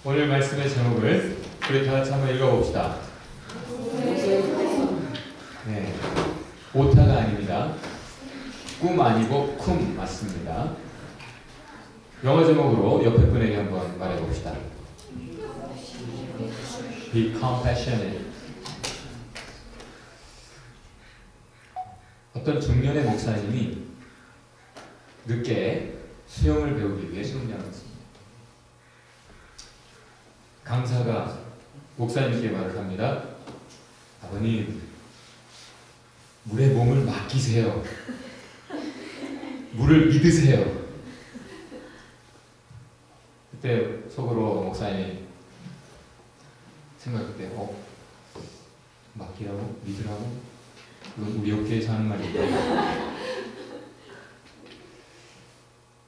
오늘 말씀의 제목을 우리 다 같이 한번 읽어봅시다. 네, 오타가 아닙니다. 꿈 아니고 쿰 맞습니다. 영어 제목으로 옆에 분에게 한번 말해봅시다. Be compassionate. 어떤 중년의 목사님이 늦게 수영을 배우기 위해 수영장을 갔습니다. 강사가 목사님께 말을 합니다. 아버님, 물에 몸을 맡기세요. 물을 믿으세요. 그때 속으로 목사님이 생각할 때, 맡기라고? 믿으라고? 그건 우리 업계에서 하는 말인데.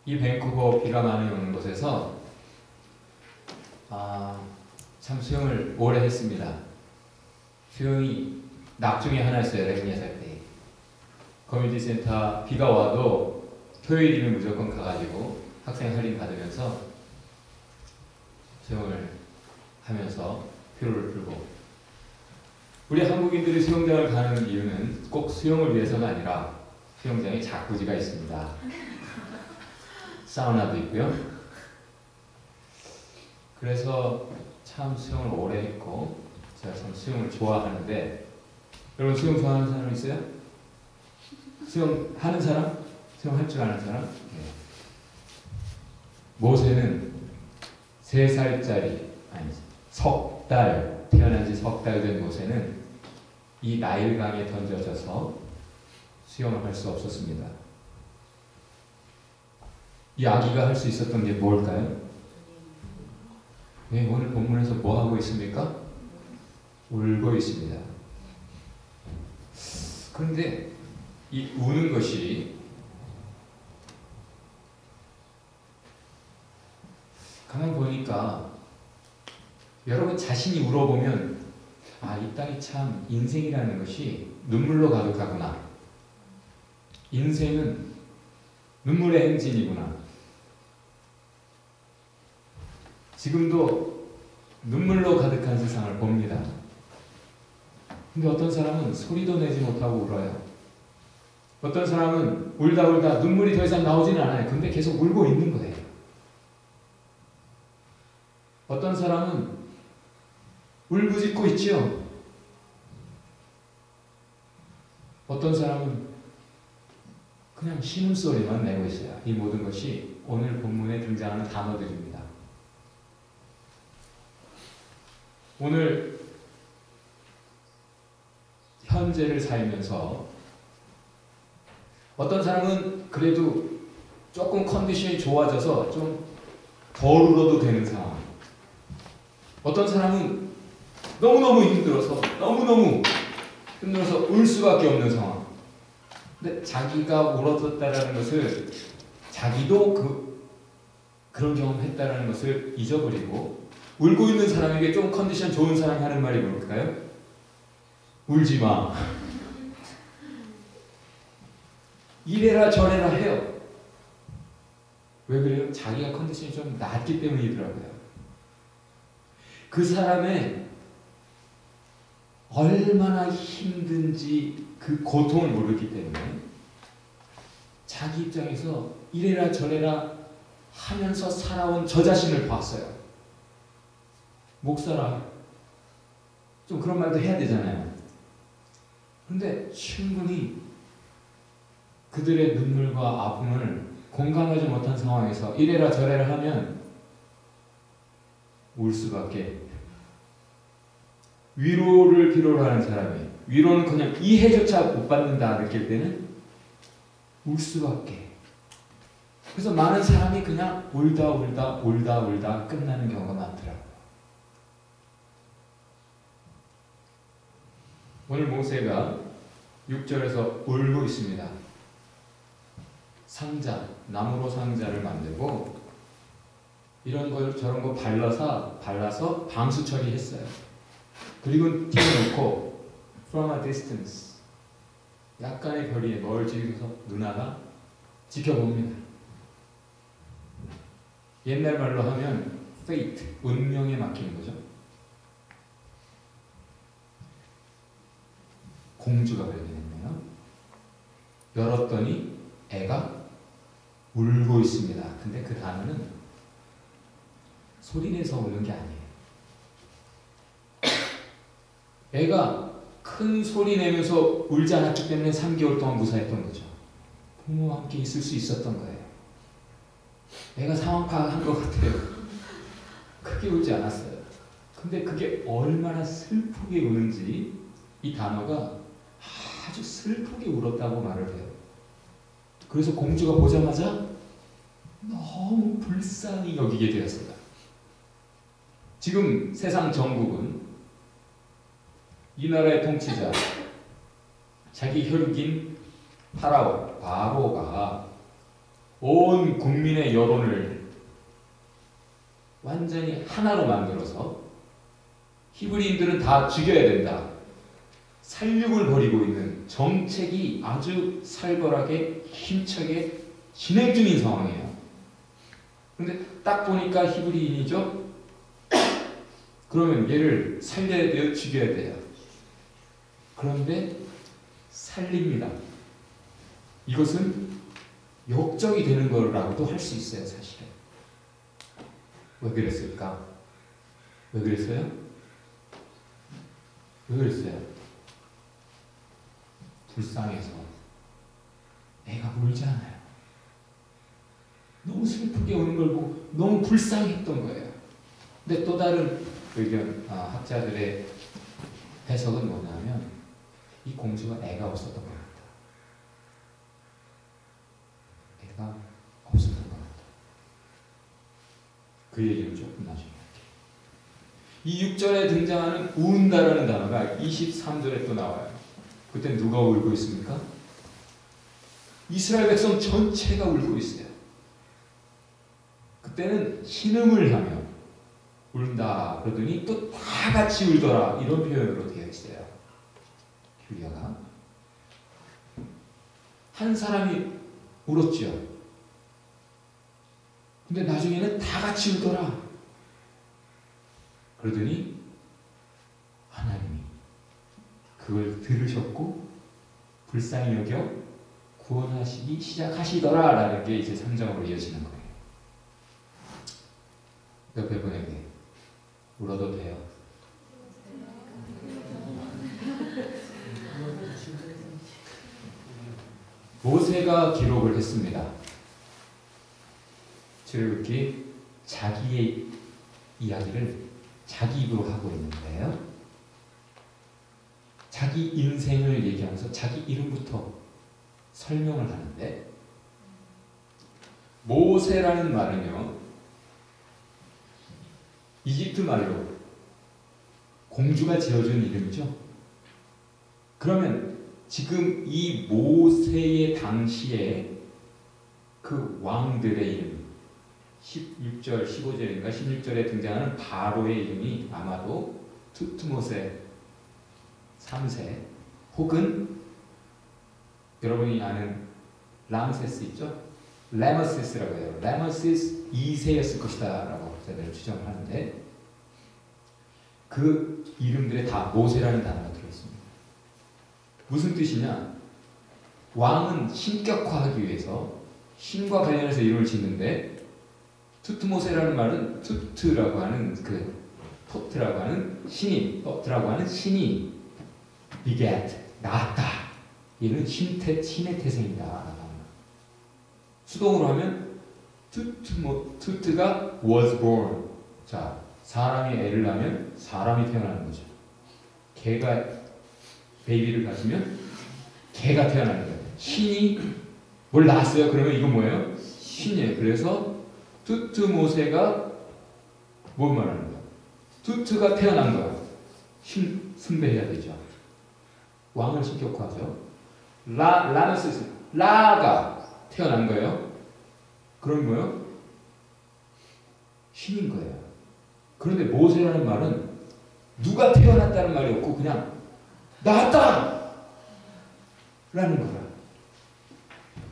이 밴쿠버 비가 많이 오는 곳에서 참 수영을 오래 했습니다. 수영이 낙 중에 하나였어요. 레그니아 살 때. 커뮤니티 센터 비가 와도 토요일이면 무조건 가가지고 학생 할인 받으면서 수영을 하면서 피로를 풀고, 우리 한국인들이 수영장을 가는 이유는 꼭 수영을 위해서가 아니라 수영장에 자쿠지가 있습니다. 사우나도 있고요. 그래서 참 수영을 오래 했고 제가 참 수영을 좋아하는데, 여러분 수영 좋아하는 사람 있어요? 수영하는 사람? 수영할 줄 아는 사람? 네. 모세는 3살짜리, 아니 석 달, 태어난 지 석 달 된 모세는 이 나일강에 던져져서 수영을 할 수 없었습니다. 이 아기가 할 수 있었던 게 뭘까요? 네, 오늘 본문에서 뭐 하고 있습니까? 울고 있습니다. 그런데 이 우는 것이 가만 보니까 여러분 자신이 울어보면 이 땅이 참 인생이라는 것이 눈물로 가득하구나. 인생은 눈물의 행진이구나. 지금도 눈물로 가득한 세상을 봅니다. 근데 어떤 사람은 소리도 내지 못하고 울어요. 어떤 사람은 울다 눈물이 더 이상 나오지는 않아요. 근데 계속 울고 있는 거예요. 어떤 사람은 울부짖고 있지요. 어떤 사람은 그냥 신음소리만 내고 있어요. 이 모든 것이 오늘 본문에 등장하는 단어들입니다. 오늘 현재를 살면서 어떤 사람은 그래도 조금 컨디션이 좋아져서 좀 덜 울어도 되는 상황, 어떤 사람은 너무너무 힘들어서 울 수밖에 없는 상황. 근데 자기가 울어졌다라는 것을, 자기도 그런 경험했다라는 것을 잊어버리고, 울고 있는 사람에게 좀 컨디션 좋은 사람이 하는 말이 뭘까요? 울지 마. 이래라 저래라 해요. 왜 그래요? 자기가 컨디션이 좀 낮기 때문이더라고요. 그 사람의 얼마나 힘든지 그 고통을 모르기 때문에 자기 입장에서 이래라 저래라 하면서 살아온 저 자신을 봤어요. 목사라 좀 그런 말도 해야 되잖아요. 그런데 충분히 그들의 눈물과 아픔을 공감하지 못한 상황에서 이래라 저래라 하면 울 수밖에. 위로를 필요로 하는 사람이, 위로는 그냥 이해조차 못 받는다 느낄 때는 울 수밖에. 그래서 많은 사람이 그냥 울다 끝나는 경우가 많더라고요. 오늘 모세가 6절에서 울고 있습니다. 상자, 나무로 상자를 만들고 이런 걸 저런 거 발라서 방수 처리했어요. 그리고 띄워놓고 from a distance, 약간의 거리에 멀찍이서 누나가 지켜봅니다. 옛날 말로 하면 fate, 운명에 맡기는 거죠. 공주가 발견했네요. 열었더니 애가 울고 있습니다. 근데 그 단어는 소리내서 우는 게 아니에요. 애가 큰 소리 내면서 울지 않았기 때문에 3개월 동안 무사했던 거죠. 부모와 함께 있을 수 있었던 거예요. 애가 상황 파악한 것 같아요. 크게 울지 않았어요. 근데 그게 얼마나 슬프게 우는지 이 단어가 아주 슬프게 울었다고 말을 해요. 그래서 공주가 보자마자 너무 불쌍히 여기게 되었습니다. 지금 세상 전국은 이 나라의 통치자, 자기 혈육인 파라오, 바로가 온 국민의 여론을 완전히 하나로 만들어서 히브리인들은 다 죽여야 된다. 살육을 벌이고 있는 정책이 아주 살벌하게 힘차게 진행 중인 상황이에요. 근데 딱 보니까 히브리인이죠? 그러면 얘를 살려야 돼요? 죽여야 돼요? 그런데 살립니다. 이것은 역적이 되는 거라고도 할 수 있어요, 사실은. 왜 그랬을까? 왜 그랬어요? 왜 그랬어요? 불쌍해서. 애가 울잖아요. 너무 슬프게 우는 걸 보고 너무 불쌍했던 거예요. 근데 또 다른 의견, 학자들의 해석은 뭐냐면 이 공주가 애가 없었던 것 같다. 애가 없었던 것 같다. 그 얘기를 조금 나중에 할게요. 이 6절에 등장하는 운다라는 단어가 23절에 또 나와요. 그때 누가 울고 있습니까? 이스라엘 백성 전체가 울고 있어요. 그때는 신음을 하며 울다 그러더니 또 다 같이 울더라 이런 표현으로 되어 있어요. 규리아가 한 사람이 울었죠. 근데 나중에는 다 같이 울더라. 그러더니 하나님이 그걸 들으셨고 불쌍히 여겨 구원하시기 시작하시더라 라는 게 이제 3장으로 이어지는 거예요. 옆에 분에게 울어도 돼요. 모세가 기록을 했습니다. 출애굽기 자기의 이야기를 자기 입으로 하고 있는데요. 자기 인생을 얘기하면서 자기 이름부터 설명을 하는데 모세라는 말은요. 이집트 말로 공주가 지어준 이름이죠. 그러면 지금 이 모세의 당시에 그 왕들의 이름 16절, 15절인가 16절에 등장하는 바로의 이름이 아마도 투트모세 3세 혹은 여러분이 아는 람세스 있죠? 라메세스라고 해요. 라메세스 2세였을 것이다 라고 학자들은 추정을 하는데 그 이름들에 다 모세라는 단어가 들어있습니다. 무슨 뜻이냐? 왕은 신격화하기 위해서 신과 관련해서 이름을 짓는데 투트모세라는 말은 투트라고 하는 토트라고 하는 신이 토트라고 하는 신이 beget 낳았다. 얘는 신의 태생이다. 수동으로 하면 투트가 was born. 자, 사람이 애를 낳으면 사람이 태어나는 거죠. 개가 베이비를 가지면 개가 태어나는 거예요. 신이 뭘 낳았어요? 그러면 이건 뭐예요? 신이에요. 그래서 투트모세가 뭘 말하는 거야? 투트가 태어난 거야. 신 숭배해야 되죠. 왕을 신격화하죠. 라메세스 라가 태어난 거예요. 그럼 뭐예요? 신인 거예요. 그런데 모세라는 말은 누가 태어났다는 말이 없고 그냥 나왔다! 라는 거야.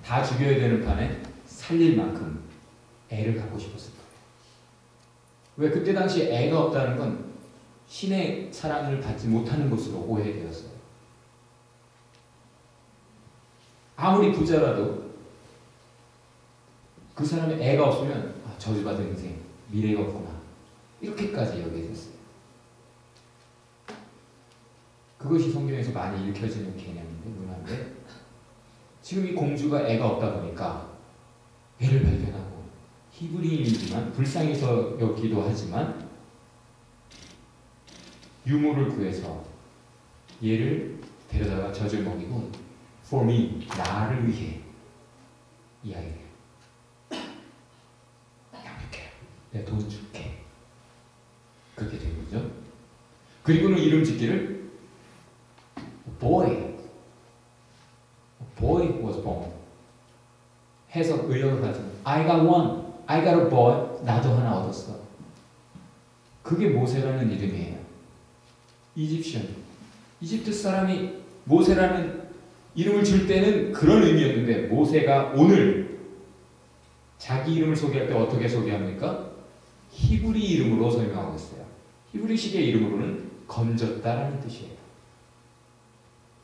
다 죽여야 되는 판에 살릴 만큼 애를 갖고 싶었을 거예요. 왜 그때 당시 애가 없다는 건 신의 사랑을 받지 못하는 것으로 오해되었어요. 아무리 부자라도 그 사람의 애가 없으면 저주받은 인생, 미래가 없구나. 이렇게까지 여겨졌어요. 그것이 성경에서 많이 읽혀지는 개념인데, 문화인데, 지금 이 공주가 애가 없다 보니까 애를 발견하고 히브리인이지만 불쌍해서 여기도 하지만 유모를 구해서 얘를 데려다가 젖을 먹이고 for me, 나를 위해 이 아이를 양육해. 내가 돈 줄게. 그렇게 된 거죠. 그리고는 이름 짓기를 boy was born. 해석 의역을 가지고 I got one, I got a boy. 나도 하나 얻었어. 그게 모세라는 이름이에요. 이집트 사람이 모세라는 이름을 줄 때는 그런 의미였는데 모세가 오늘 자기 이름을 소개할 때 어떻게 소개합니까? 히브리 이름으로 설명하고 있어요. 히브리식의 이름으로는 건졌다라는 뜻이에요.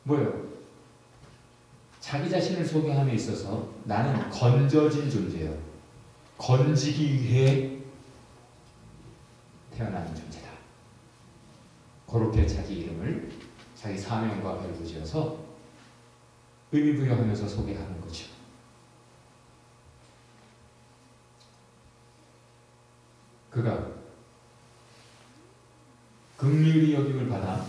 뭐예요? 자기 자신을 소개함에 있어서 나는 건져진 존재예요. 건지기 위해 태어나는 존재다. 그렇게 자기 이름을 자기 사명과 별부지어서 의미부여하면서 소개하는 거죠. 그가 긍휼히 여김을 받아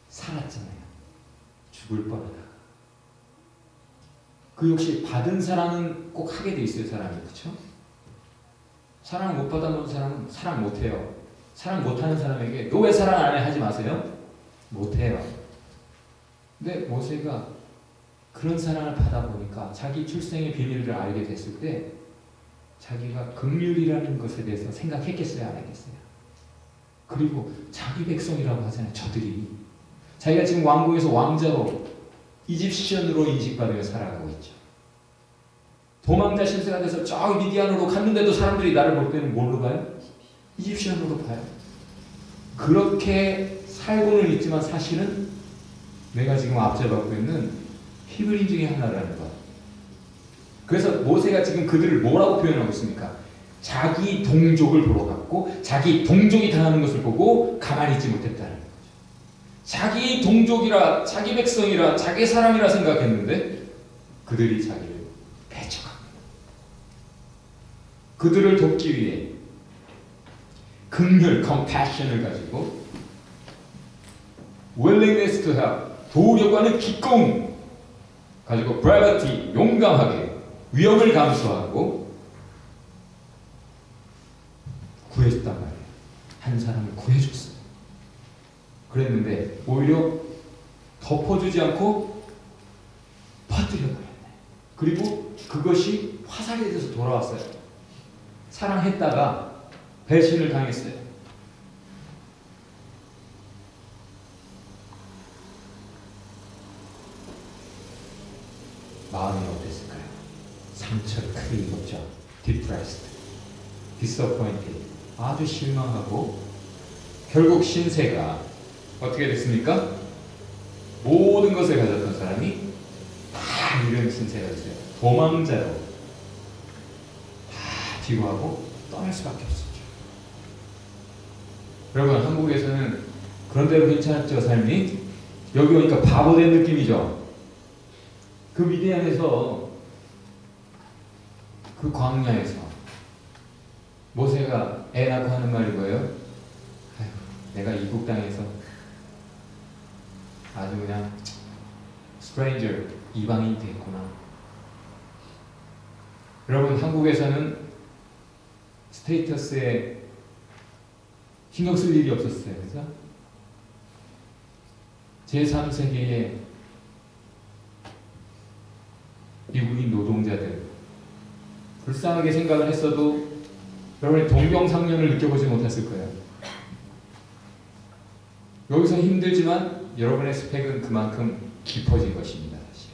살았잖아요. 죽을 뻔하다. 그 역시 받은 사랑은 꼭 하게 돼 있어요. 사람이. 그렇죠? 사랑 못 받아놓은 사람은 사랑 못해요. 사랑 못하는 사람에게 너 왜 사랑 안 해? 하지 마세요. 못해요. 근데 모세가 그런 사랑을 받아보니까 자기 출생의 비밀을 알게 됐을 때 자기가 긍휼이라는 것에 대해서 생각했겠어요? 안 했겠어요? 그리고 자기 백성이라고 하잖아요. 저들이. 자기가 지금 왕궁에서 왕자로 이집시언으로 인식받으며 살아가고 있죠. 도망자 신세가 돼서 저기 미디안으로 갔는데도 사람들이 나를 볼 때는 뭘로 봐요? 이집시언으로 봐요. 그렇게 살고는 있지만 사실은 내가 지금 앞잡고 있는 히브리인 중에 하나라는 것. 그래서 모세가 지금 그들을 뭐라고 표현하고 있습니까? 자기 동족을 보러 갔고 자기 동족이 당하는 것을 보고 가만히 있지 못했다는 거죠. 자기 동족이라 자기 백성이라 자기 사람이라 생각했는데 그들이 자기를 배척합니다. 그들을 돕기 위해 긍휼, compassion을 가지고 willingness to help, 도우려고 하는 기꺼움 가지고 bravery, 용감하게 위험을 감수하고 구해줬단 말이에요. 한 사람을 구해줬어요. 그랬는데 오히려 덮어주지 않고 퍼뜨려버렸네. 그리고 그것이 화살이 돼서 돌아왔어요. 사랑했다가 배신을 당했어요. 마음이 어땠을까요? 상처를 크게 입었죠. depressed, disappointed, 아주 실망하고 결국 신세가 어떻게 됐습니까? 모든 것을 가졌던 사람이 다 잃은 신세가 됐어요. 도망자로 다 뒤로 하고 떠날 수밖에 없었죠. 여러분, 한국에서는 그런 대로 괜찮았죠, 삶이? 여기 오니까 바보 된 느낌이죠. 그 미디안에서 그 광야에서 모세가 애 낳고 하는 말이 뭐예요? 아이고, 내가 이국 땅에서 아주 그냥 stranger, 이방인이 됐구나. 여러분, 한국에서는 스테이터스에 신경 쓸 일이 없었어요. 그래서 제3세계의 미국인 노동자들 불쌍하게 생각을 했어도 여러분의 동병상련을 느껴보지 못했을 거예요. 여기서 힘들지만 여러분의 스펙은 그만큼 깊어진 것입니다. 사실.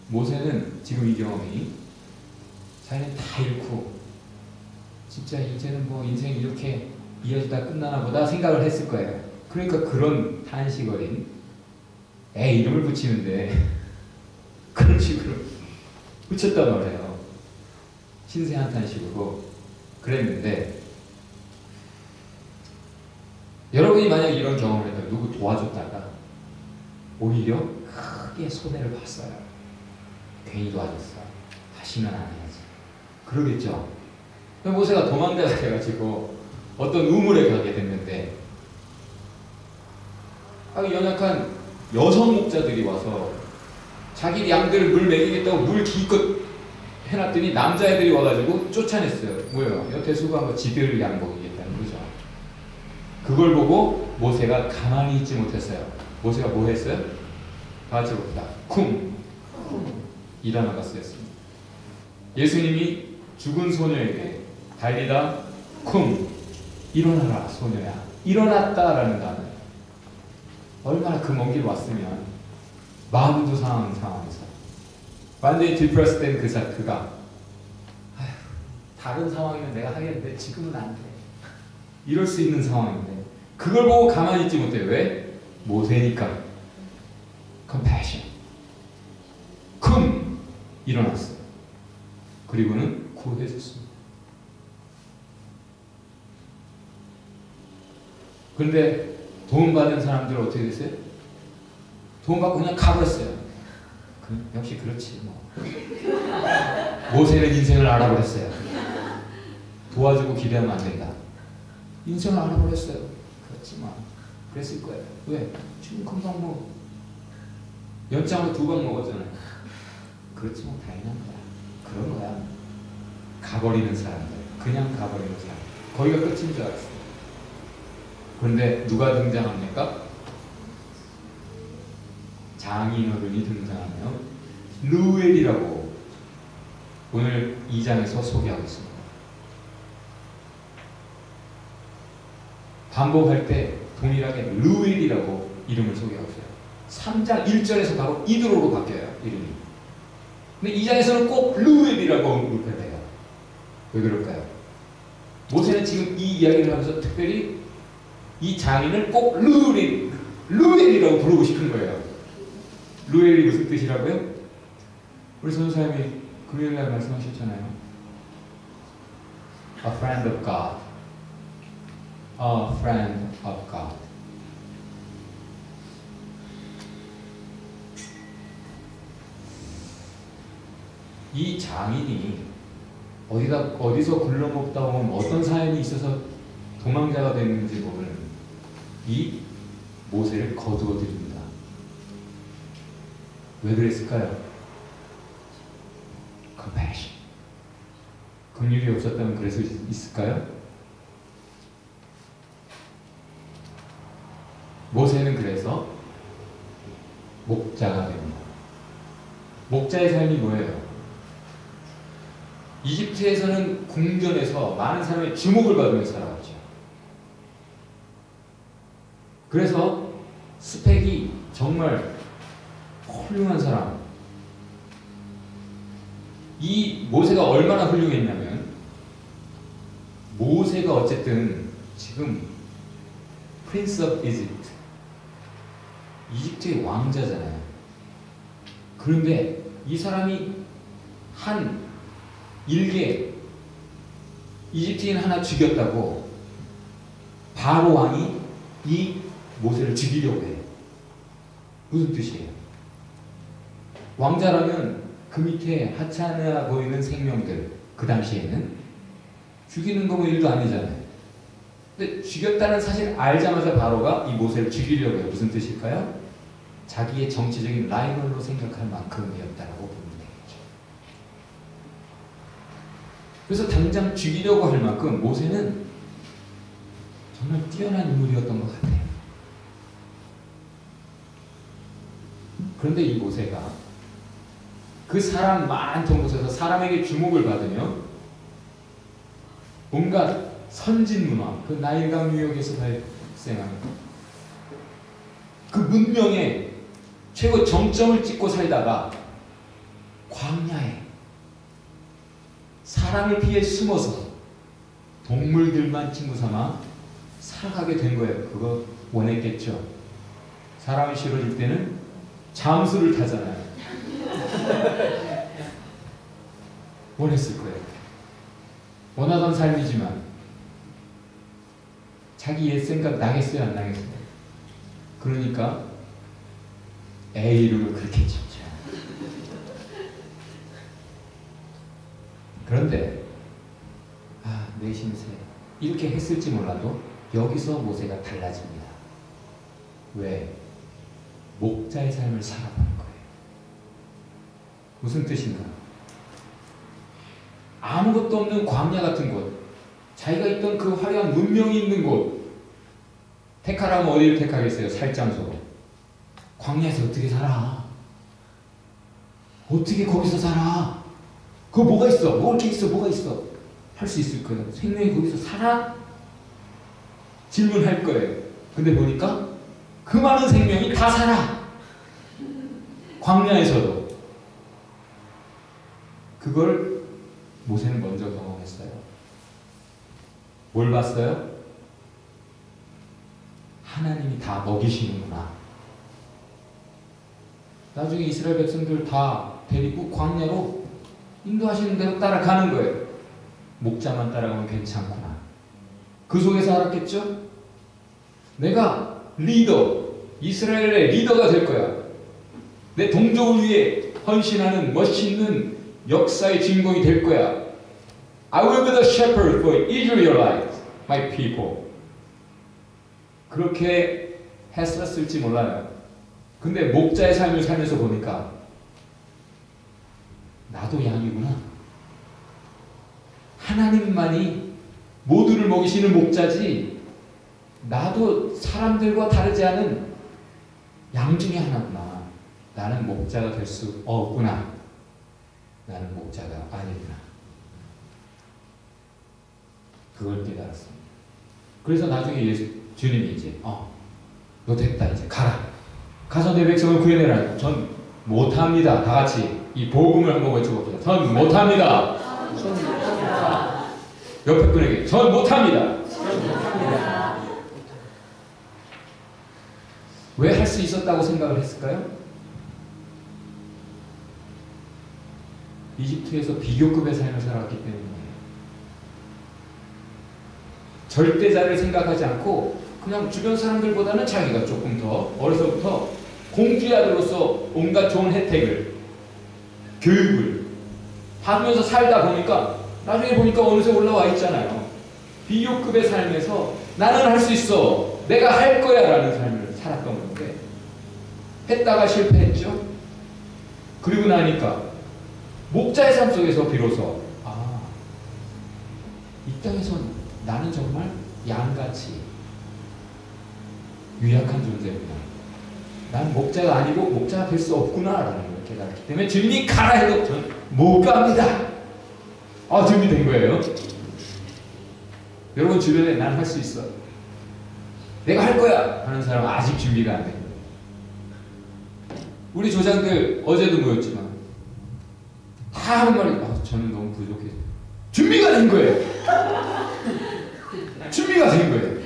모세는 지금 이 경험이 자기는 다 잃고 진짜 이제는 뭐 인생이 이렇게 이어지다 끝나나 보다 생각을 했을 거예요. 그러니까 그런 탄식 어린 애 이름을 붙이는데 그런 식으로 붙였단 말이에요. 신세 한탄식으로 그랬는데, 여러분이 만약 이런 경험을 했다가 누구 도와줬다가 오히려 크게 손해를 봤어요. 괜히 도와줬어. 다시는 안 해야지. 그러겠죠. 모세가 도망자가 돼가지고 어떤 우물에 가게 됐는데, 연약한 여성 목자들이 와서 자기 양들을 물 먹이겠다고 물 기껏 해놨더니 남자애들이 와가지고 쫓아냈어요. 뭐예요? 여태 수고한 거 지들 양 먹이겠다는 거죠. 그걸 보고 모세가 가만히 있지 못했어요. 모세가 뭐 했어요? 다 같이 봅시다. 쿵! 일어나가 쓰였습니다. 예수님이 죽은 소녀에게 달리다 쿵! 일어나라 소녀야. 일어났다라는 단어. 얼마나 그 먼 길 왔으면 마음도 상황에서 완전히 디프레스된 그가 아휴, 다른 상황이면 내가 하겠는데 지금은 안 돼. 이럴 수 있는 상황인데 그걸 보고 가만히 있지 못해요. 왜? 모세니까. compassion. 쿵! 일어났어요. 그리고는 구해줬습니다. 그런데 도움 받은 사람들 어떻게 됐어요? 도움 받고 그냥 가버렸어요. 역시 그렇지 뭐. 모세는 인생을 알아버렸어요. 도와주고 기대하면 안 된다. 인생을 알아버렸어요. 그렇지 뭐. 그랬을 거예요. 왜? 지금 금방 뭐 연장으로 2방 먹었잖아요. 그렇지 뭐 당연한 거야. 그런 거야. 가버리는 사람들. 그냥 가버리는 사람. 거기가 끝인 줄 알았어요. 그런데 누가 등장합니까? 장인어른이 등장하며 루엘이라고 오늘 2장에서 소개하고 있습니다. 반복할 때 동일하게 루엘이라고 이름을 소개하고 있어요. 3장 1절에서 바로 이드로로 바뀌어요. 이름이. 근데 2장에서는 꼭 루엘이라고 언급을 해요. 왜 그럴까요? 모세는 지금 이 이야기를 하면서 특별히 이 장인을 꼭 루엘이라고 부르고 싶은 거예요. 루엘이 무슨 뜻이라고요? 우리 선생님이 금요일날 말씀하셨잖아요. A friend of God. A friend of God. 이 장인이 어디서 굴러먹다 보면 어떤 사연이 있어서 도망자가 됐는지 모르는 이 모세를 거두어 드립니다. 왜 그랬을까요? compassion. 긍휼이 없었다면 그럴 수 있을까요? 모세는 그래서 목자가 됩니다. 목자의 삶이 뭐예요? 이집트에서는 궁전에서 많은 사람의 주목을 받으며 살아왔죠. 그래서 스펙이 정말 훌륭한 사람. 이 모세가 얼마나 훌륭했냐면, 모세가 어쨌든 지금 Prince of Egypt, 이집트의 왕자잖아요. 그런데 이 사람이 한 일개 이집트인 하나 죽였다고 바로 왕이 이 모세를 죽이려고 해요. 무슨 뜻이에요? 왕자라면 그 밑에 하찮아 보이는 생명들, 그 당시에는 죽이는 거 뭐 일도 아니잖아요. 근데 죽였다는 사실 알자마자 바로가 이 모세를 죽이려고 해요. 무슨 뜻일까요? 자기의 정치적인 라이벌로 생각할 만큼이었다라고 보면 되겠죠. 그래서 당장 죽이려고 할 만큼 모세는 정말 뛰어난 인물이었던 것 같아요. 그런데 이 모세가 그 사람 많던 곳에서 사람에게 주목을 받으며 온갖 선진 문화, 그 나일강 유역에서 발생하는 그 문명의 최고 정점을 찍고 살다가 광야에 사람을 피해 숨어서 동물들만 친구 삼아 살아가게 된 거예요. 그거 원했겠죠. 사람이 싫어질 때는 잠수를 타잖아요. 원했을 거예요. 원하던 삶이지만 자기 옛 생각 나겠어요, 안 나겠어요? 그러니까 애 이름을 그렇게 짓죠. 그런데 내 신세 이렇게 했을지 몰라도 여기서 모세가 달라집니다. 왜? 목자의 삶을 살아가는 거예요. 무슨 뜻인가? 아무것도 없는 광야 같은 곳, 자기가 있던 그 화려한 문명이 있는 곳 택하라면 어디를 택하겠어요? 살 장소로. 광야에서 어떻게 살아? 어떻게 거기서 살아? 그거 뭐가 있어? 먹을 게 있어? 뭐가 있어? 할 수 있을 거예요. 생명이 거기서 살아? 질문할 거예요. 근데 보니까 그 많은 생명이 다 살아. 광야에서도. 그걸 모세는 먼저 경험했어요. 뭘 봤어요? 하나님이 다 먹이시는구나. 나중에 이스라엘 백성들 다 데리고 광야로 인도하시는 대로 따라가는 거예요. 목자만 따라가면 괜찮구나. 그 속에서 알았겠죠? 내가 리더, 이스라엘의 리더가 될 거야. 내 동족을 위해 헌신하는 멋있는 역사의 주인공이 될 거야. I will be the shepherd for Israelites, my people. 그렇게 했었을지 몰라요. 근데 목자의 삶을 살면서 보니까 나도 양이구나. 하나님만이 모두를 먹이시는 목자지 나도 사람들과 다르지 않은 양 중에 하나구나. 나는 목자가 될 수 없구나. 나는 목자가 아니구나. 그걸 깨달았습니다. 그래서 나중에 주님이 이제 너 됐다. 이제 가라. 가서 내 백성을 구해내라. 전 못합니다. 다 같이 이 복음을 한번 외쳐봅시다. 전 못합니다. 옆에 분에게 전 못합니다. 왜 할 수 있었다고 생각을 했을까요? 이집트에서 비교급의 삶을 살았기 때문이에요. 절대자를 생각하지 않고 그냥 주변 사람들보다는 자기가 조금 더 어려서부터 공주의 아들로서 온갖 좋은 혜택을, 교육을 받으면서 살다 보니까 나중에 보니까 어느새 올라와 있잖아요. 비교급의 삶에서 나는 할 수 있어, 내가 할 거야 라는 삶을 살았던 건데 했다가 실패했죠. 그리고 나니까 목자의 삶 속에서 비로소 이 땅에서 나는 정말 양같이 유약한 존재구나. 난 목자가 아니고 목자가 될 수 없구나 라는 걸 깨달았기 때문에 주님이 가라 해도 저는 못 갑니다. 준비된 거예요. 여러분 주변에 난 할 수 있어, 내가 할 거야 하는 사람은 아직 준비가 안 된 거예요. 우리 조장들 어제도 모였지만 다 하는 말이 저는 너무 부족해요. 준비가 된 거예요. 준비가 된 거예요.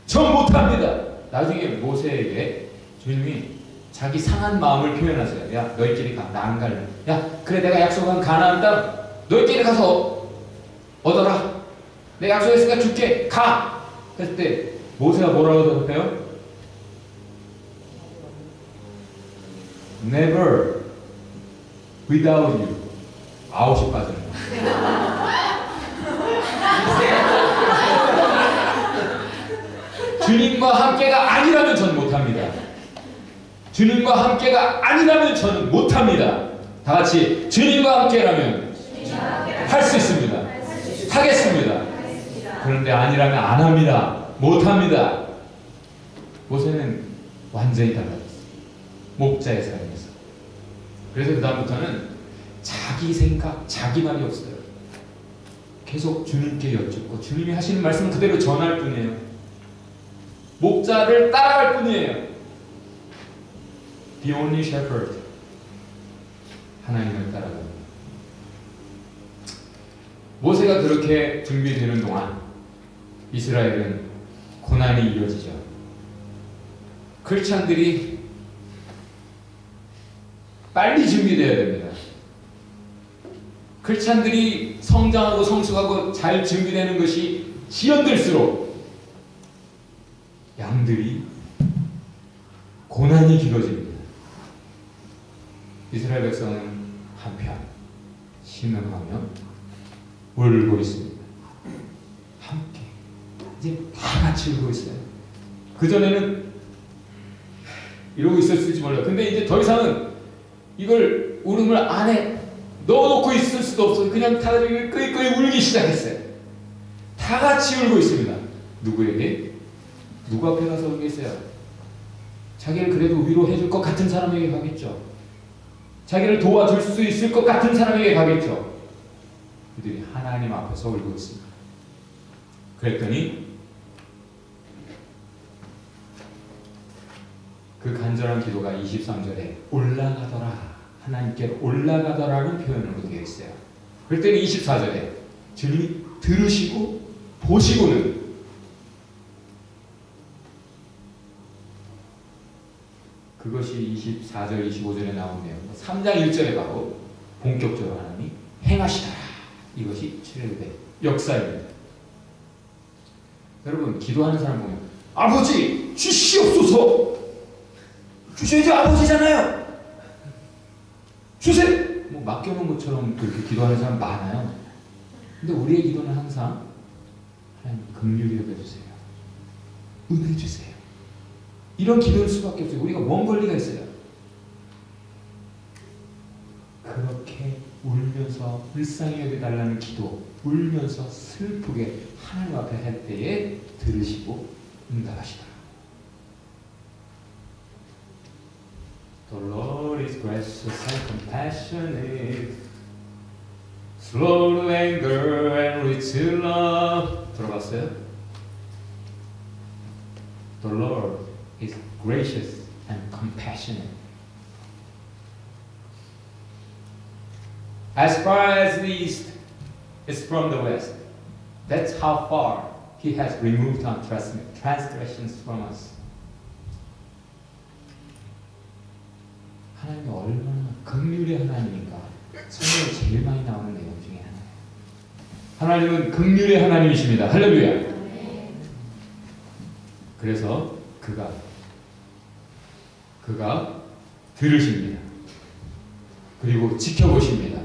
전 못합니다. 나중에 모세에게 주님이 자기 상한 마음을 표현하세요. 야 너희끼리 가. 나 안 갈래. 야 그래 내가 약속한 가나안 땅 너희끼리 가서 얻어라. 내가 약속했으니까 줄게. 가. 했을 때 모세가 뭐라고 대답해요? Never without you. 아웃이 빠지는 거야. 주님과 함께가 아니라면 저는 못합니다. 주님과 함께가 아니라면 저는 못합니다. 다 같이 주님과 함께라면 할 수 있습니다. 하겠습니다. 그런데 아니라면 안 합니다. 못합니다. 모세는 완전히 달라졌어요. 목자의 삶에서. 그래서 그 다음부터는 자기 생각, 자기 말이 없어요. 계속 주님께 여쭙고 주님이 하시는 말씀을 그대로 전할 뿐이에요. 목자를 따라갈 뿐이에요. The only shepherd. 하나님을 따라갑니다. 모세가 그렇게 준비되는 동안 이스라엘은 고난이 이어지죠. 크리스찬들이 빨리 준비되어야 됩니다. 크리스찬들이 성장하고 성숙하고 잘 준비되는 것이 지연될수록 양들이 고난이 길어집니다. 이스라엘 백성은 한편 신음하며 울고 있습니다. 함께 이제 다 같이 울고 있어요. 그전에는 이러고 있었을지 몰라요. 근데 이제 더 이상은 이걸 울음을 안에 넣어놓고 있을 수도 없어요. 그냥 다 끄이끄이 울기 시작했어요. 다 같이 울고 있습니다. 누구에게? 누구 앞에 가서 울겠어요? 자기를 그래도 위로해줄 것 같은 사람에게 가겠죠. 자기를 도와줄 수 있을 것 같은 사람에게 가겠죠. 그들이 하나님 앞에서 울고 있습니다. 그랬더니 그 간절한 기도가 23절에 올라가더라, 하나님께 올라가더라는 표현으로 되어 있어요. 그랬더니 24절에 주님이 들으시고 보시고는, 그것이 24절 25절에 나오네요. 3장 1절에 바로 본격적으로 하나님이 행하시더라. 이것이 출애굽의 역사입니다. 여러분, 기도하는 사람 보면 아버지 주시옵소서, 주셔야지 아버지잖아요, 주세요, 뭐 맡겨놓은 것처럼 그렇게 기도하는 사람 많아요. 근데 우리의 기도는 항상 하나님 긍휼히 여겨주세요, 은혜 주세요, 이런 기도일 수밖에 없어요. 우리가 뭔 권리가 있어요? 그렇게 울면서 불쌍히 여겨달라는 기도, 울면서 슬프게 하나님 앞에 할 때에 들으시고 응답하시더라. The Lord is gracious and compassionate, slow to anger and rich to love. 들어봤어요? The Lord is gracious and compassionate. As far as the east is from the west, that's how far He has removed our transgressions from us. 하나님이 얼마나 긍휼의 하나님인가, 성경에 제일 많이 나오는 내용 중에 하나예요. 하나님은 긍휼의 하나님이십니다. 할렐루야. 그래서 그가 들으십니다. 그리고 지켜보십니다.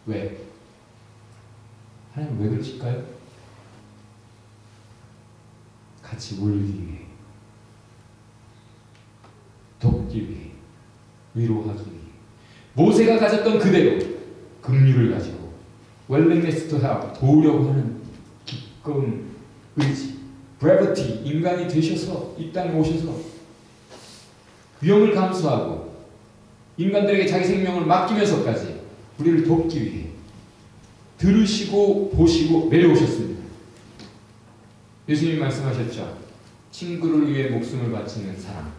왜? 하나님 왜 그러실까요? 같이 울기 위해, 돕기 위해, 위로하기 위해. 모세가 가졌던 그대로 긍휼을 가지고 willingness to help, 도우려고 하는 기꺼운 의지, brevity, 인간이 되셔서 이 땅에 오셔서 위험을 감수하고 인간들에게 자기 생명을 맡기면서까지 우리를 돕기 위해 들으시고 보시고 내려오셨습니다. 예수님이 말씀하셨죠. 친구를 위해 목숨을 바치는 사랑,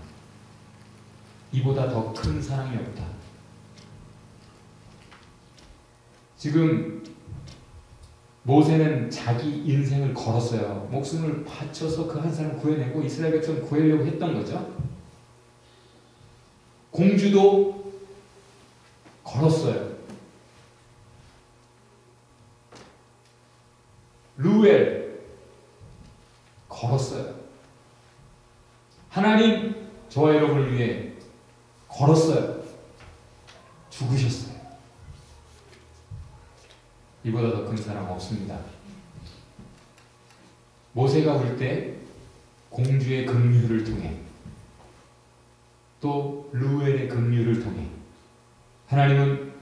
이보다 더 큰 사랑이 없다. 지금 모세는 자기 인생을 걸었어요. 목숨을 바쳐서 그 한 사람 구해내고 이스라엘 백성 구하려고 했던 거죠. 공주도 걸었어요. 루엘 걸었어요. 하나님 저와 여러분을 위해 걸었어요. 죽으셨어요. 이보다 더 큰 사랑 없습니다. 모세가 울 때 공주의 긍휼을 통해, 또 루엘의 긍휼을 통해 하나님은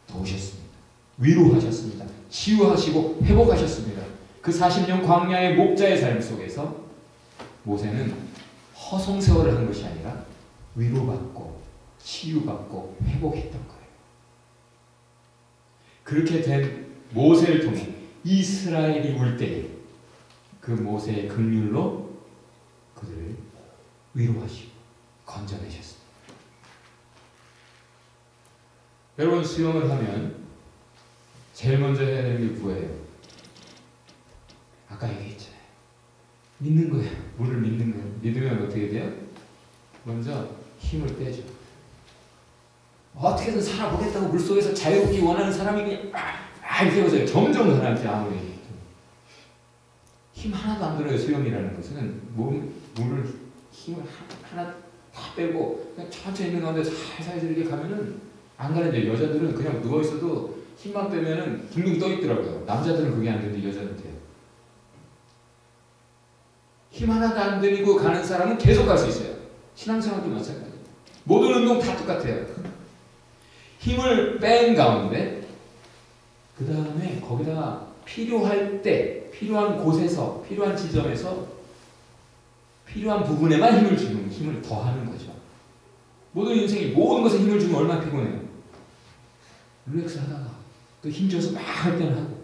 도우셨습니다. 위로하셨습니다. 치유하시고 회복하셨습니다. 그 40년 광야의 목자의 삶 속에서 모세는 허송세월을 한 것이 아니라 위로받고 치유받고 회복했던 거예요. 그렇게 된 모세를 통해 이스라엘이 울 때에 그 모세의 긍휼로 그들을 위로하시고 건져내셨습니다. 여러분, 수영을 하면 제일 먼저 해야 되는 게 뭐예요? 아까 얘기했잖아요. 믿는 거예요. 물을 믿는 거예요. 믿으면 어떻게 돼요? 먼저 힘을 빼줘. 어떻게든 살아보겠다고 물속에서 자유롭기 원하는 사람이 그냥 이렇게 보세요. 점점 사람한테 아무리 힘 하나도 안 들어요. 수영이라는 것은 물을 힘을 하나 다 빼고 그냥 천천히 있는 가운데 살살 이렇게 가면은 안 가는데 여자들은 그냥 누워 있어도 힘만 빼면은 둥둥 떠 있더라고요. 남자들은 그게 안 되는데 여자는 돼요. 힘 하나도 안 들이고 가는 사람은 계속 갈 수 있어요. 신앙생활도 마찬가지예요. 모든 운동 다 똑같아요. 힘을 뺀 가운데 그 다음에 거기다가 필요할 때 필요한 곳에서 필요한 지점에서 필요한 부분에만 힘을 주는 힘을 더하는 거죠. 모든 인생이 모든 것에 힘을 주면 얼마나 피곤해요. 릴렉스 하다가 또 힘줘서 막 할 때는 하고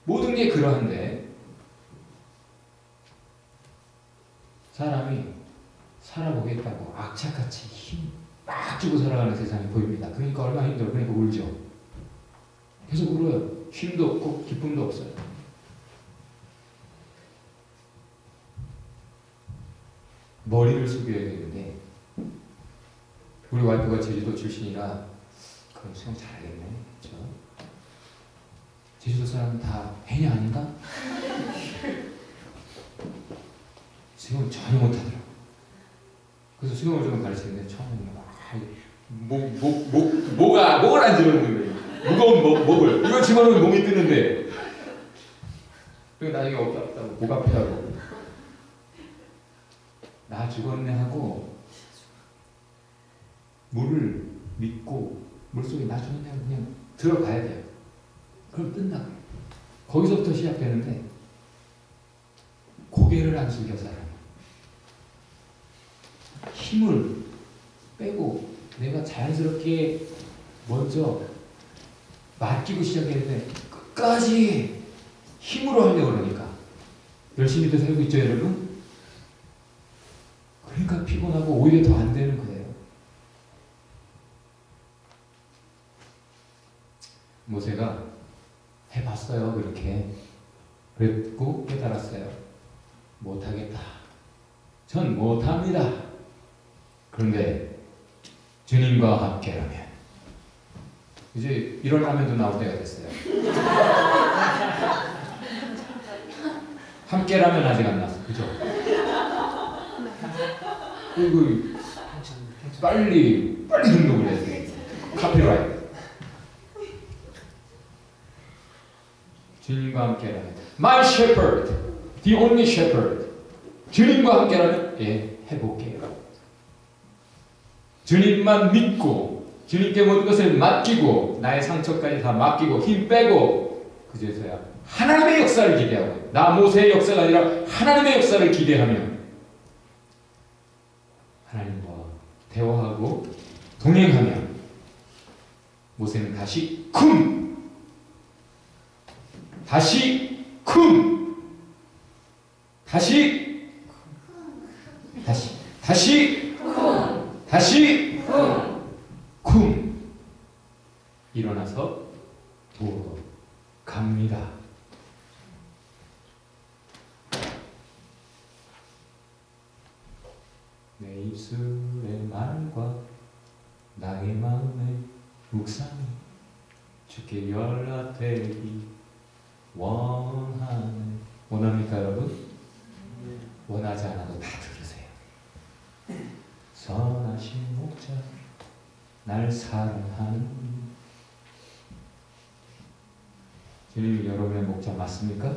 모든 게 그러한데 사람이 살아보겠다고 악착같이 힘 막 주고 살아가는 세상이 보입니다. 그러니까 얼마나 힘들어. 그러니까 울죠. 계속 울어요. 쉼도 없고 기쁨도 없어요. 머리를 숙여야 되는데 우리 와이프가 제주도 출신이라 그럼 수영 잘하겠네. 그렇죠? 제주도 사람은 다 해녀 아닌가? 수영을 전혀 못하더라고. 그래서 수영을 좀 가르치는데 처음에는 목을 안 집어넣는 거예요. 무거운 목을. 이거 집어넣으면 몸이 뜨는데. 그리고 나중에 어깨 아프다고, 목 아프다고. 나 죽었네 하고 물을 믿고 물속에 나 죽었네 하고 그냥 들어가야 돼요. 그럼 뜬다고. 거기서부터 시작되는데 고개를 안 숙여 살아요. 힘을 빼고 내가 자연스럽게 먼저 맡기고 시작했는데 끝까지 힘으로 하려고 그러니까 열심히도 살고 있죠 여러분? 그러니까 피곤하고 오히려 더 안 되는 거예요. 모세가 해봤어요. 그렇게 그랬고 깨달았어요. 못하겠다. 전 못합니다. 그런데 주님과 함께라면 이제 이런 라면도 나올 때가 됐어요. 함께라면 아직 안 나왔어. 그죠? 그리고 빨리 등록을 해야 돼. 카피라이트. 주님과 함께라면 My shepherd, the only shepherd. 주님과 함께라면 예, 해볼게요. 주님만 믿고 주님께 모든 것을 맡기고 나의 상처까지 다 맡기고 힘 빼고 그제서야 하나님의 역사를 기대하고 나 모세의 역사가 아니라 하나님의 역사를 기대하며 하나님과 대화하고 동행하며 모세는 다시 일어나서 도로 갑니다. 내 입술의 말과 나의 마음의 묵상이 주께 연락되기 원합니까 여러분? 원하지 않아도 다 들으세요. 선하신 목자 날 사랑하는 주님이 여러분의 목자 맞습니까?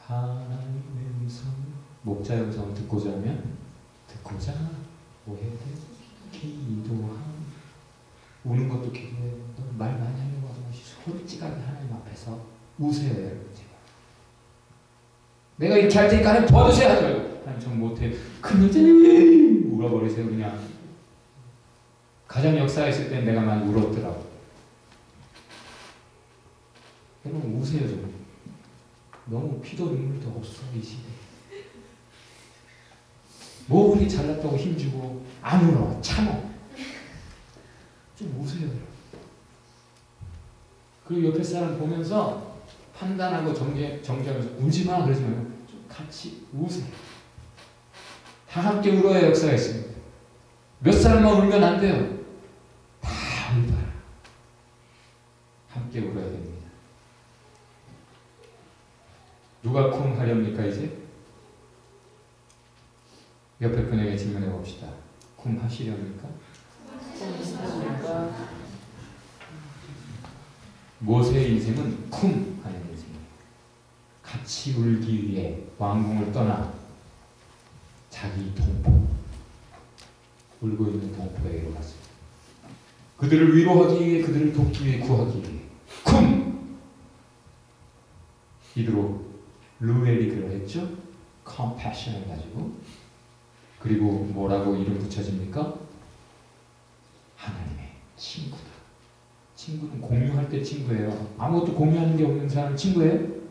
하나님의 음성 목자의 음성을 듣고자 하면 듣고자 뭐해야 돼? 기도함. 우는 것도 기도해요. 말 많이 하려고 하지 마시고 솔직하게 하나님 앞에서 우세요 여러분. 내가 이렇게 할 테니까 하나님 도와주세요 하지 말고 하나님 전 못해. 큰 여자님 울어버리세요 그냥. 가장 역사가 있을 때는 내가 많이 울었더라고. 여러분 우세요 좀. 너무 피도 눈물도 없어 이 시대. 뭐 그리 잘났다고 힘주고 안 울어 참어. 좀 우세요 여러분. 그리고 옆에 사람 보면서 판단하고 정죄하면서 울지 마 그러지 말고 좀 같이 우세요. 다 함께 울어야 역사가 있습니다. 몇 사람만 울면 안 돼요. 다 울어라. 함께 울어야 됩니다. 누가 쿵 하렵니까 이제? 옆에 분에게 질문해 봅시다. 쿵 하시렵니까? 모세의 인생은 쿵 하는 인생이에요. 같이 울기 위해 왕궁을 떠나 자기 동포, 울고 있는 동포에게로 갔습니다. 그들을 위로하기 위해, 그들을 돕기 위해, 구하기 위해 쿵! 이대로 루엘이 그러했죠. compassion을 가지고. 그리고 뭐라고 이름 붙여집니까? 하나님의 친구다. 친구는 공유할 때 친구예요. 아무것도 공유하는 게 없는 사람은 친구예요?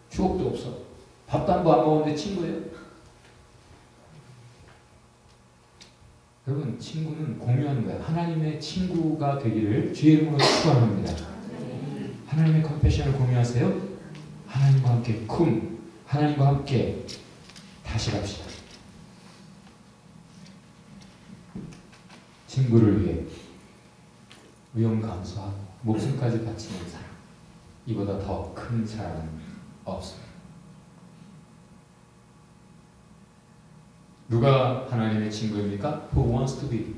추억도 없어. 밥도 한 번 안 먹었는데 친구예요? 여러분, 친구는 공유하는 거예요. 하나님의 친구가 되기를 주의 이름으로 축원합니다. 하나님의 컴패션을 공유하세요. 하나님과 함께 쿵, 하나님과 함께 다시 갑시다. 친구를 위해 위험 감수하고 목숨까지 바치는 사람, 이보다 더 큰 사람은 없습니다. 누가 하나님의 친구입니까? Who wants to be?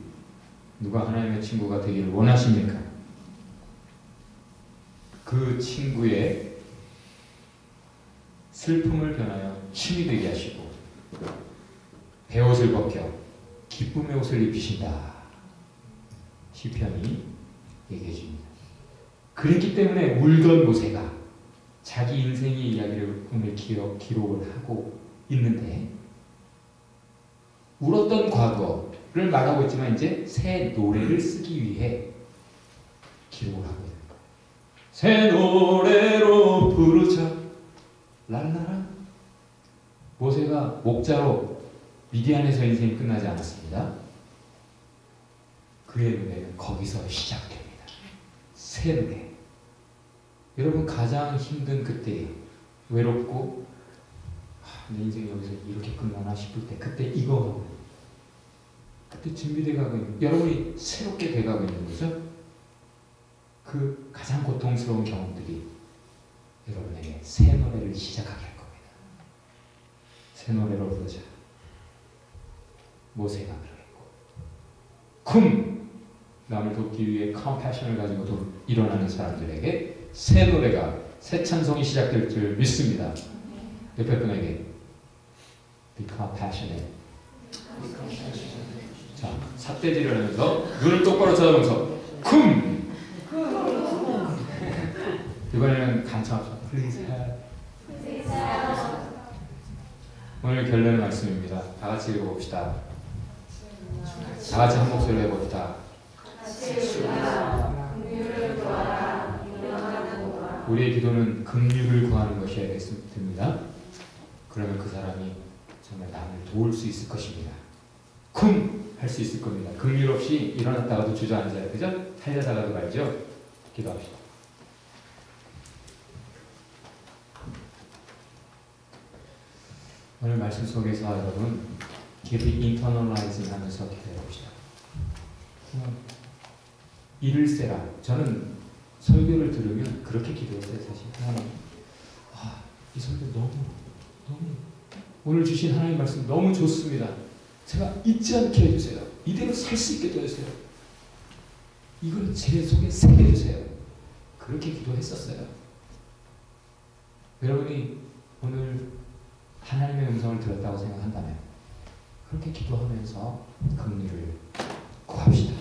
누가 하나님의 친구가 되기를 원하십니까? 그 친구의 슬픔을 변하여 춤이 되게 하시고 베옷을 벗겨 기쁨의 옷을 입히신다. 시편이 얘기해 줍니다. 그랬기 때문에 울던 모세가 자기 인생의 이야기를 오늘 기록을 하고 있는데, 울었던 과거를 말하고 있지만 이제 새 노래를 쓰기 위해 기록을 하고 있는 거예요. 새 노래로 부르자 랄라라. 모세가 목자로 미디안에서 인생이 끝나지 않았습니다. 그의 노래는 거기서 시작됩니다. 새 노래. 여러분, 가장 힘든 그때, 외롭고 내 인생이 여기서 이렇게 끝나나 싶을 때, 그때 이거, 그때 준비돼 가고 있는, 여러분이 새롭게 돼가고 있는 거죠. 그 가장 고통스러운 경험들이 여러분에게 새 노래를 시작하게 할 겁니다. 새 노래로 부르자. 모세가 그러했고, 쿵! 남을 돕기 위해 컴패션을 가지고 일어나는 사람들에게 새 노래가, 새 찬송이 시작될 줄 믿습니다. 옆에 분에게 become passionate. 자, 삿대질을 하면서 눈을 똑바로 쳐다보면서 쿵! 이번에는 간청합시다. Please help. 오늘 결론의 말씀입니다. 다 같이 읽어봅시다. 다 같이 한 목소리로 해봅시다. 우리의 기도는 긍휼을 구하는 것이어야 됩니다. 그러면 그 사람이 정말 남을 도울 수 있을 것입니다. 쿵! 할 수 있을 겁니다. 긍휼 없이 일어났다가도 주저앉아요. 그죠? 살려다가도 말죠. 기도합시다. 오늘 말씀 속에서 여러분 깊이 internalize 하면서 기도해 봅시다. 이를세라. 저는 설교를 들으면 그렇게 기도했어요. 사실 하나님, 이 설교 너무 오늘 주신 하나님 말씀 너무 좋습니다. 제가 잊지 않게 해주세요. 이대로 살 수 있게 도와주세요. 이걸 제 속에 새겨주세요. 그렇게 기도했었어요. 여러분이 오늘 하나님의 음성을 들었다고 생각한다면 그렇게 기도하면서 긍휼을 구합시다.